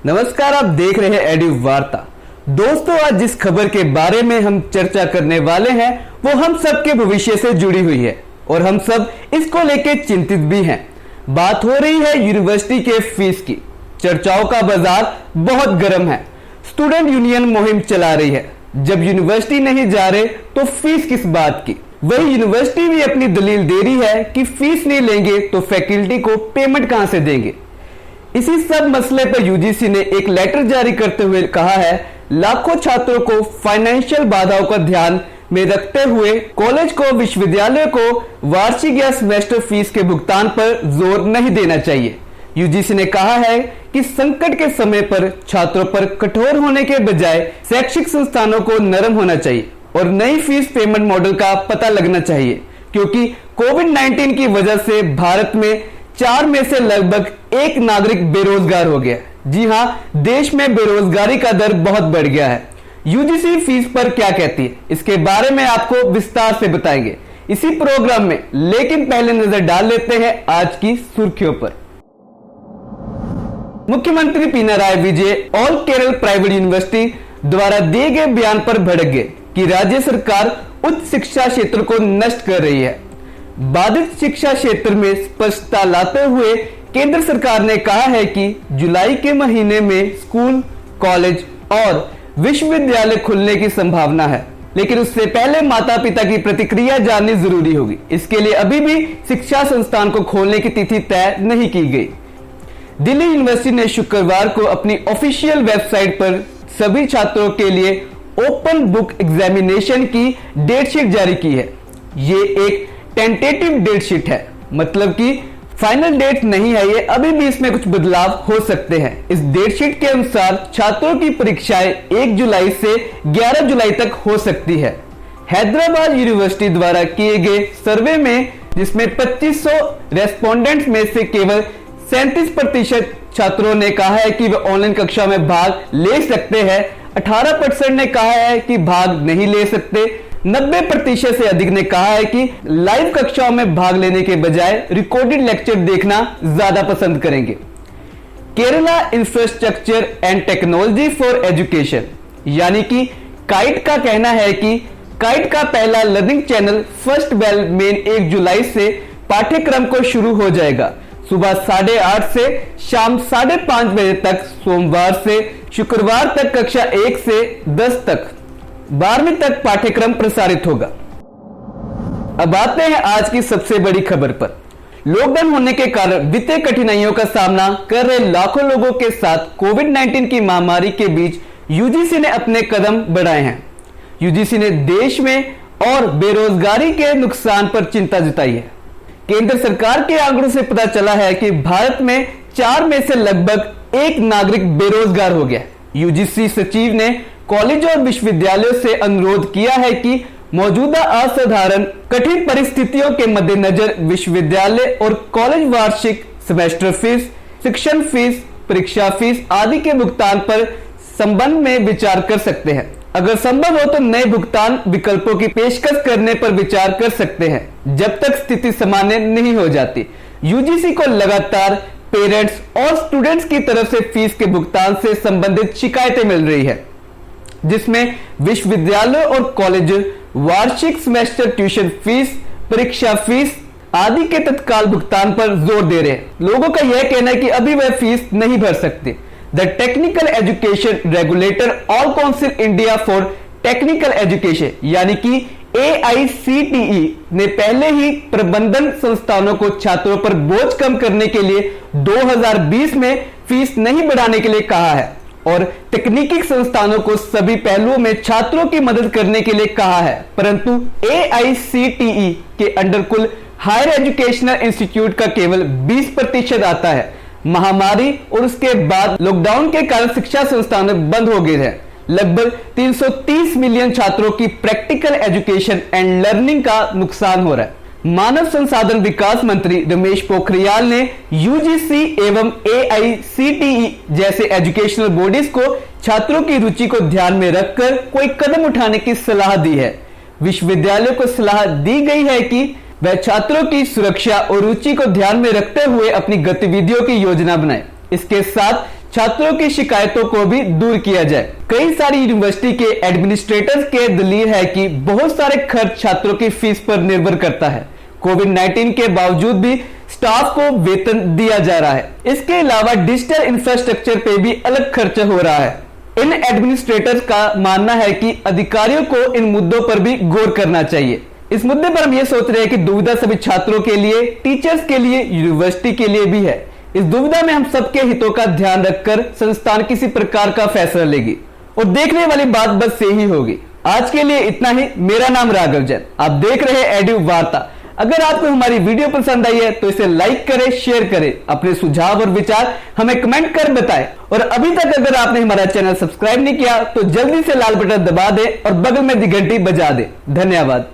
नमस्कार, आप देख रहे हैं एडु वार्ता। दोस्तों, आज जिस खबर के बारे में हम चर्चा करने वाले हैं वो हम सब के भविष्य से जुड़ी हुई है और हम सब इसको लेके चिंतित भी हैं। बात हो रही है यूनिवर्सिटी के फीस की। चर्चाओं का बाजार बहुत गर्म है। स्टूडेंट यूनियन मुहिम चला रही है। जब यूनिवर्सिटी नहीं जा रहे तो फीस किस बात की। वही यूनिवर्सिटी भी अपनी दलील दे रही है कि फीस नहीं लेंगे तो फैकल्टी को पेमेंट कहां से देंगे। इसी सब मसले पर यूजीसी ने एक लेटर जारी करते हुए कहा है, लाखों छात्रों को फाइनेंशियल बाधाओं का ध्यान में रखते हुए कॉलेज को, विश्वविद्यालय को वार्षिक या सेमेस्टर फीस के भुगतान पर जोर नहीं देना चाहिए। यूजीसी ने कहा है कि संकट के समय पर छात्रों पर कठोर होने के बजाय शैक्षिक संस्थानों को नरम होना चाहिए और नई फीस पेमेंट मॉडल का पता लगना चाहिए, क्योंकि कोविड-19 की वजह से भारत में 4 में से लगभग 1 नागरिक बेरोजगार हो गया। जी हां, देश में बेरोजगारी का दर बहुत बढ़ गया है। यूजीसी फीस पर क्या कहती है, इसके बारे में आपको विस्तार से बताएंगे इसी प्रोग्राम में। लेकिन पहले नजर डाल लेते हैं आज की सुर्खियों पर। मुख्यमंत्री Pinarayi Vijayan all Kerala private university द्वारा दिए गए बयान पर भड़क गए कि राज्य सरकार उच्च शिक्षा क्षेत्र को नष्ट कर रही है। बाधित शिक्षा क्षेत्र में स्पष्टता लाते हुए केंद्र सरकार ने कहा है कि जुलाई के महीने में स्कूल, कॉलेज और विश्वविद्यालय खुलने की संभावना है, लेकिन उससे पहले माता पिता की प्रतिक्रिया जाननी जरूरी होगी। इसके लिए अभी भी शिक्षा संस्थान को खोलने की तिथि तय नहीं की गई। दिल्ली यूनिवर्सिटी ने शुक्रवार को अपनी ऑफिशियल वेबसाइट पर सभी छात्रों के लिए ओपन बुक एग्जामिनेशन की डेट शीट जारी की है। ये एक टेंटेटिव डेट शीट है, मतलब कि फाइनल डेट नहीं है ये, अभी भी इसमें कुछ बदलाव हो सकते हैं। इस डेट शीट के अनुसार छात्रों की परीक्षाएं 1 जुलाई से 11 जुलाई तक हो सकती है। हैदराबाद यूनिवर्सिटी द्वारा किए गए सर्वे में, जिसमें 2500 रेस्पोंडेंट्स में से केवल 37% छात्रों ने कहा है कि वे ऑनलाइन कक्षा में भाग ले सकते हैं, 18% ने कहा है कि भाग नहीं ले सकते, 90% से अधिक ने कहा है कि लाइव कक्षाओं में भाग लेने के बजाय रिकॉर्डेड लेक्चर देखना ज्यादा पसंद करेंगे। Kerala infrastructure and technology for education यानी कि काइट का कहना है कि काइट का पहला लर्निंग चैनल फर्स्ट बेल मेन 1 जुलाई से पाठ्यक्रम को शुरू हो जाएगा। सुबह 8:30 से शाम 5:30 बजे तक सोमवार से शुक्रवार तक कक्षा 1 से 10 तक 12वीं तक पाठ्यक्रम प्रसारित होगा। अब आते हैं आज की सबसे बड़ी खबर पर। लॉकडाउन होने के कारण वित्तीय कठिनाइयों का सामना कर रहे लाखों लोगों के साथ कोविड-19 की महामारी के बीच यूजीसी ने अपने कदम बढ़ाए हैं। यूजीसी ने देश में और बेरोजगारी के नुकसान पर चिंता जताई है। केंद्र सरकार के आंकड़ों से पता चला है कि भारत में 4 में से लगभग 1 नागरिक बेरोजगार हो गया। यूजीसी सचिव ने कॉलेज और विश्वविद्यालयों से अनुरोध किया है कि मौजूदा असाधारण कठिन परिस्थितियों के मद्देनजर विश्वविद्यालय और कॉलेज वार्षिक, सेमेस्टर फीस, शिक्षण फीस, परीक्षा फीस आदि के भुगतान पर संबंध में विचार कर सकते हैं। अगर संभव हो तो नए भुगतान विकल्पों की पेशकश करने पर विचार कर सकते हैं, जब तक स्थिति सामान्य नहीं हो जाती। यूजीसी को लगातार पेरेंट्स और स्टूडेंट्स की तरफ से फीस के भुगतान से संबंधित शिकायतें मिल रही है, जिसमें विश्वविद्यालय और कॉलेज वार्षिक, सेमेस्टर ट्यूशन फीस, परीक्षा फीस आदि के तत्काल भुगतान पर जोर दे रहे हैं। लोगों का यह कहना है कि अभी वह फीस नहीं भर सकते। The technical education regulator all council India for technical education यानी कि AICTE ने पहले ही प्रबंधन संस्थानों को छात्रों पर बोझ कम करने के लिए 2020 में फीस नहीं बढ़ाने के लिए कहा है और तकनीकी संस्थानों को सभी पहलुओं में छात्रों की मदद करने के लिए कहा है। परंतु AICTE के अंडर कुल हायर एजुकेशनल इंस्टीट्यूट का केवल 20% आता है। महामारी और उसके बाद लॉकडाउन के कारण शिक्षा संस्थान बंद हो गए हैं। लगभग 330 मिलियन छात्रों की प्रैक्टिकल एजुकेशन एंड लर्निंग का नुकसान हो रहा है। मानव संसाधन विकास मंत्री रमेश पोखरियाल ने यूजीसी एवं AICTE जैसे एजुकेशनल बॉडीज को छात्रों की रुचि को ध्यान में रखकर कोई कदम उठाने की सलाह दी है। विश्वविद्यालयों को सलाह दी गई है कि वह छात्रों की सुरक्षा और रुचि को ध्यान में रखते हुए अपनी गतिविधियों की योजना बनाए। इसके साथ छात्रों की शिकायतों को भी दूर किया जाए। कई सारी यूनिवर्सिटी के एडमिनिस्ट्रेटर्स के दलील है कि बहुत सारे खर्च छात्रों की फीस पर निर्भर करता है। कोविड-19 के बावजूद भी स्टाफ को वेतन दिया जा रहा है। इसके अलावा डिजिटल इंफ्रास्ट्रक्चर पे भी अलग खर्च हो रहा है। इन एडमिनिस्ट्रेटर्स का मानना है कि अधिकारियों को इन मुद्दों पर भी गौर करना चाहिए। इस मुद्दे पर हम ये सोच रहे हैं कि दुविधा सभी छात्रों के लिए, टीचर्स के लिए, यूनिवर्सिटी के लिए भी है। इस दुविधा में हम सबके हितों का ध्यान रखकर संस्थान किसी प्रकार का फैसला लेगी और देखने वाली बात बस यही होगी। आज के लिए इतना ही। मेरा नाम राघव जैन, आप देख रहे हैं एडु वार्ता। अगर आपको हमारी वीडियो पसंद आई है तो इसे लाइक करें, शेयर करें, अपने सुझाव और विचार हमें कमेंट कर बताएं और अभी तक अगर आपने हमारा चैनल सब्सक्राइब नहीं किया तो जल्दी से लाल बटन दबा दें और बगल में दी घंटी बजा दें। धन्यवाद।